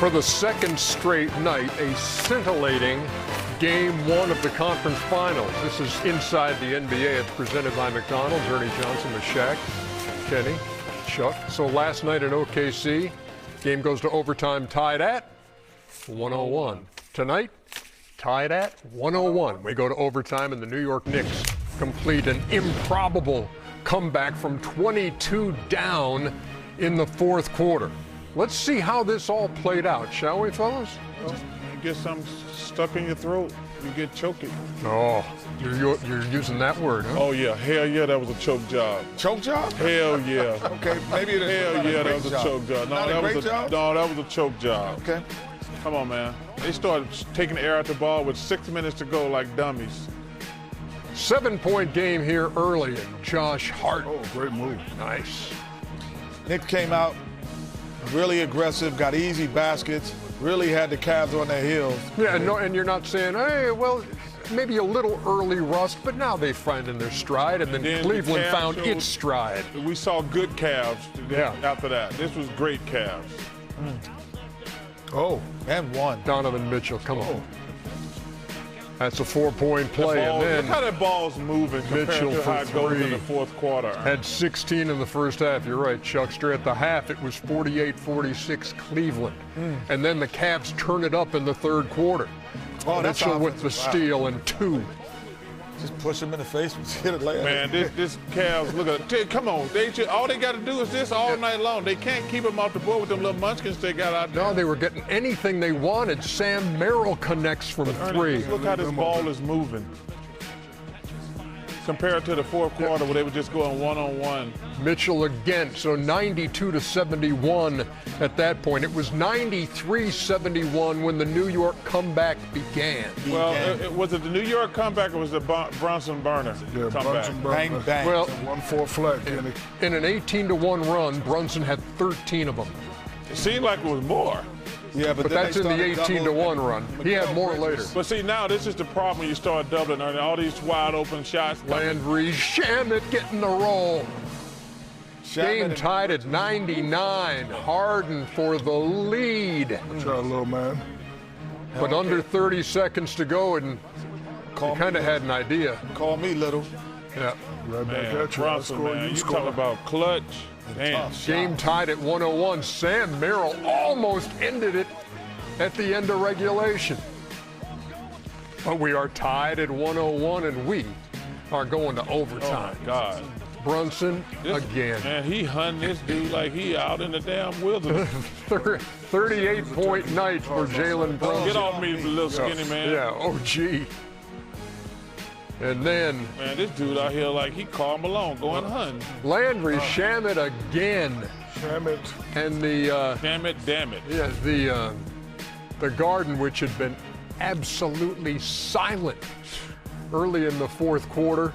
For the second straight night, a scintillating Game 1 of the conference finals. This is inside the NBA. It's presented by McDonald's. Ernie Johnson with Shaq, Kenny, Chuck. So last night in OKC, game goes to overtime tied at 101. Tonight, tied at 101. We go to overtime and the New York Knicks complete an improbable comeback from 22 down in the fourth quarter. Let's see how this all played out, shall we, fellas? Well, you get something stuck in your throat, you get choking. Oh, you're using that word, huh? Oh, yeah. Hell yeah, that was a choke job. Choke job? Hell yeah. Okay, maybe it is. Hell yeah, that was a choke job. No, that was a choke job. Okay. Come on, man. They started taking the air out the ball with 6 minutes to go like dummies. 7-point game here early, and Josh Hart. Oh, great move. Nice. Knicks came out really aggressive, got easy baskets, really had the Cavs on their heels. Yeah, no, and you're not saying, hey, well, maybe a little early rust, but now they find in their stride, and then Cleveland found its stride. We saw good Cavs after that. This was great Cavs. Oh, and one. Donovan Mitchell, come on. That's a 4-point play, Ball, and then look how that ball's moving compared Mitchell to how for it goes in three. the fourth quarter. Had 16 in the first half. You're right, Chuckster. At the half, it was 48-46 Cleveland. And then the Cavs turn it up in the third quarter. Oh, that's Mitchell with the offensive. steal and 2. Just push him in the face and hit it later. Man, this Cavs, look at it. Come on. All they got to do is this all night long. They can't keep them off the board with them little munchkins they got out there. No, they were getting anything they wanted. Sam Merrill connects from 3. Look how this ball is moving. Compared to the fourth quarter where they were just going one-on-one. Mitchell again, so 92-71 at that point. It was 93-71 when the New York comeback began. Well, was it the New York comeback or was it Brunson burner comeback? Brunson bang, bang. Well, 1-4 flat, Kenny. in an 18-1 run, Brunson had 13 of them. It seemed like it was more. Yeah, But that's in the 18-1 run. He had more later. But see, now this is the problem when you start doubling earning all these wide open shots. Landry Shamet getting the roll. Game tied at 99. Harden for the lead. Try a little man. But under 30 seconds to go, and you kind of had an idea. Call me little. Yeah. Right back Man, at you. Brunson, man, you talking about clutch. Damn. Game tied at 101. Sam Merrill almost ended it at the end of regulation. But we are tied at 101, and we are going to overtime. Oh, my God. Brunson again. Man, he hunting this dude like he out in the damn wilderness. 38-point night for Jalen Brunson. Get off me, little skinny man. Yeah, OG. And then Man, this dude out here like he Karl Malone going hunting. Landry Shamet again. Shamet. And the Damn it. yeah, the Garden, which had been absolutely silent early in the fourth quarter,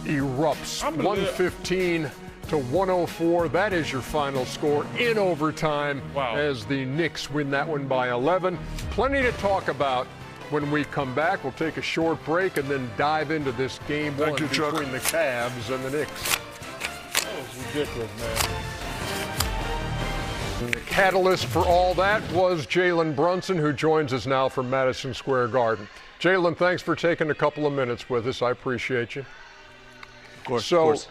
erupts. 115 to 104. That is your final score in overtime. Wow. As the Knicks win that one by 11. Plenty to talk about when we come back. We'll take a short break and then dive into this game one between the Cavs and the Knicks. That was ridiculous, man. And the catalyst for all that was Jalen Brunson, who joins us now from Madison Square Garden. Jalen, thanks for taking a couple of minutes with us. I appreciate you. Of course.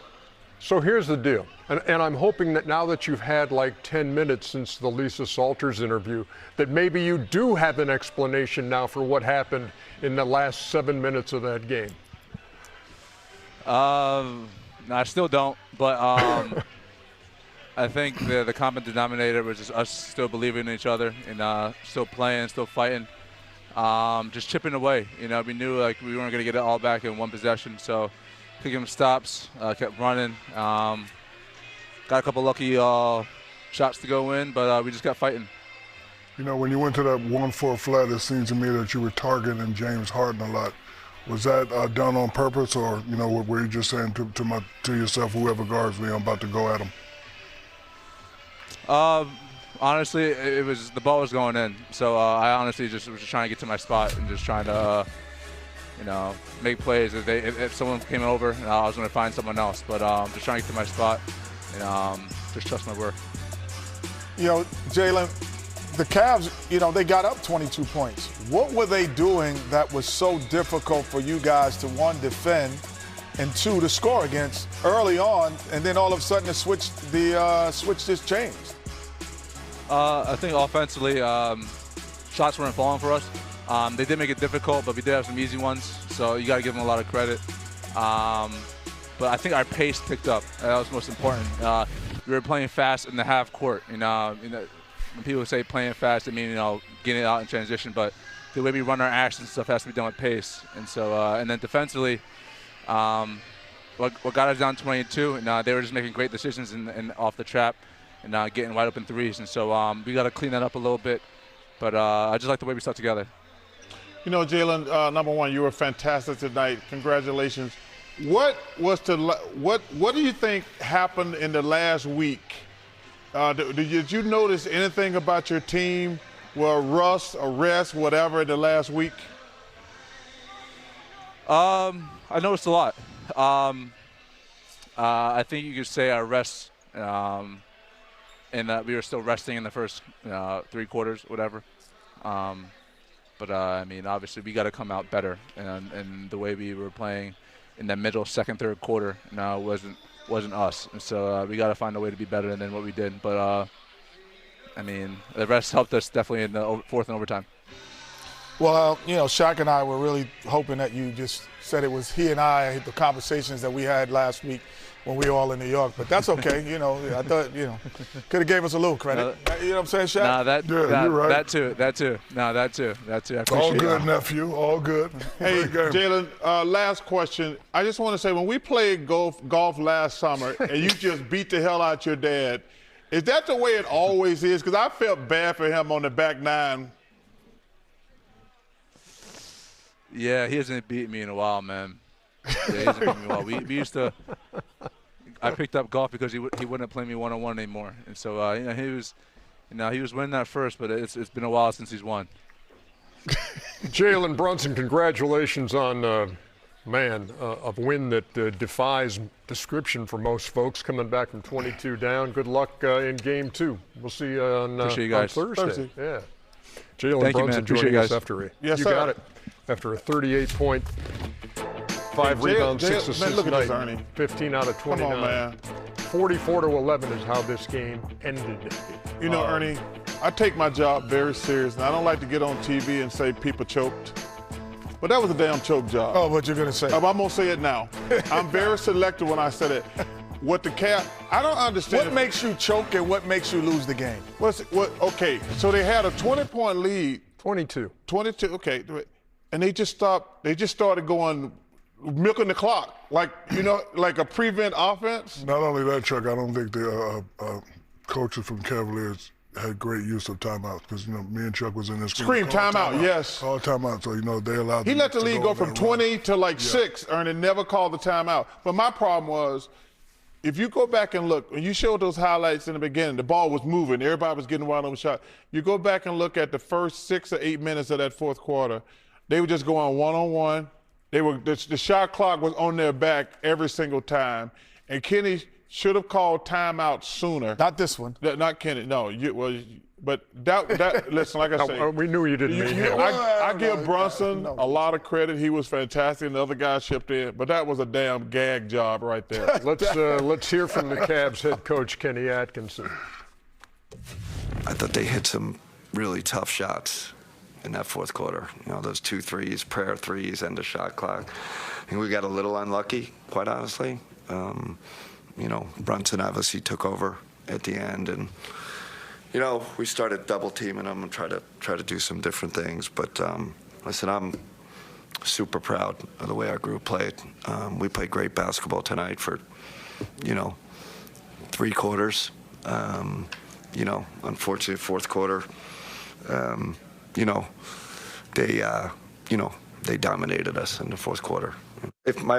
So here's the deal, and I'm hoping that now that you've had like 10 minutes since the Lisa Salters interview, that maybe you do have an explanation now for what happened in the last 7 minutes of that game. No, I still don't, but I think the common denominator was just us still believing in each other and still playing, still fighting, just chipping away. You know, we knew like we weren't going to get it all back in one possession, so picking stops, kept running. Got a couple lucky shots to go in, but we just got fighting. You know, when you went to that 1-4 flat, it seems to me that you were targeting James Harden a lot. Was that done on purpose, or, you know, were you just saying to yourself, whoever guards me, I'm about to go at him? Honestly, it was the ball was going in, so I honestly just was trying to get to my spot and just trying to, you know, make plays. If someone came over, I was going to find someone else, but just trying to get to my spot and just trust my work. You know, Jalen, the Cavs, you know, they got up 22 points. What were they doing that was so difficult for you guys to, one, defend, and two, to score against early on, and then all of a sudden the switch just changed? I think offensively, shots weren't falling for us. They did make it difficult, but we did have some easy ones, so you got to give them a lot of credit. But I think our pace picked up. That was most important. We were playing fast in the half court. You know, when people say playing fast, I mean, you know, getting it out in transition. But the way we run our actions and stuff has to be done with pace. And so, and then defensively, what got us down 22, and they were just making great decisions and off the trap and getting wide open threes. And so we got to clean that up a little bit. But I just like the way we stuck together. You know, Jalen, number one, you were fantastic tonight. Congratulations. What do you think happened in the last week? Did you notice anything about your team, well, rust, arrest, whatever, in the last week? I noticed a lot. I think you could say our rest, and that we were still resting in the first 3 quarters, whatever. But I mean, obviously, we got to come out better, and the way we were playing in the middle, second, third quarter, wasn't us. And so we got to find a way to be better than what we did. But I mean, the rest helped us definitely in the fourth and overtime. Well, you know, Shaq and I were really hoping that you just said it was he and I, the conversations that we had last week when we were all in New York. But that's okay. You know, I thought, you know, could have gave us a little credit. You know what I'm saying, Shaq? You're right. That too. I appreciate All good, nephew. All good. Hey, Jalen, last question. I just want to say, when we played golf last summer and you just beat the hell out your dad, is that the way it always is? Because I felt bad for him on the back nine. Yeah, he hasn't beaten me in a while, man. Yeah, he hasn't beaten me in a while. We used to. I picked up golf because he wouldn't play me one-on-one anymore, and so you know, he was winning that first, but it's been a while since he's won. Jalen Brunson, congratulations on a win that defies description for most folks, coming back from 22 down. Good luck in Game 2. We'll see you on Thursday. Yeah. Jalen Brunson joining us after you got it. After a 38-point, 5 rebounds, 6 assists look at night, this, Ernie. 15 out of 29. Come on, man. 44-11 is how this game ended. You know, Ernie, I take my job very seriously. I don't like to get on TV and say people choked. But that was a damn choke job. Oh, what you're going to say? I'm going to say it now. I'm very selective when I said it. What the I don't understand. What makes you choke and what makes you lose the game? Okay, so they had a 20-point lead. 22, okay. And they just stopped. They just started going, milking the clock, like, you know, like a prevent offense. Not only that, Chuck, I don't think the coaches from Cavaliers had great use of timeouts because, you know, me and Chuck was in this. Scream timeout, yes. Call timeout, so, you know, they allowed. He let the league go from 20 to like 6, and never called the timeout. But my problem was, if you go back and look, when you showed those highlights in the beginning, the ball was moving, everybody was getting wide open shot. You go back and look at the first 6 or 8 minutes of that fourth quarter, they were just going one-on-one. The shot clock was on their back every single time. And Kenny should have called timeout sooner. Not this one. Not Kenny, no. But that listen, like I say. We knew you didn't mean him. I give Brunson a lot of credit. He was fantastic, and the other guys chipped in. But that was a damn gag job right there. Let's hear from the Cavs head coach, Kenny Atkinson. I thought they hit some really tough shots in that fourth quarter. You know, those 2 threes, prayer threes, end of shot clock. I think we got a little unlucky, quite honestly. You know, Brunson obviously took over at the end, and you know, we started double teaming them and try to do some different things. But listen, I'm super proud of the way our group played. We played great basketball tonight for, you know, 3 quarters. You know, unfortunately, fourth quarter. You know, they dominated us in the fourth quarter. If my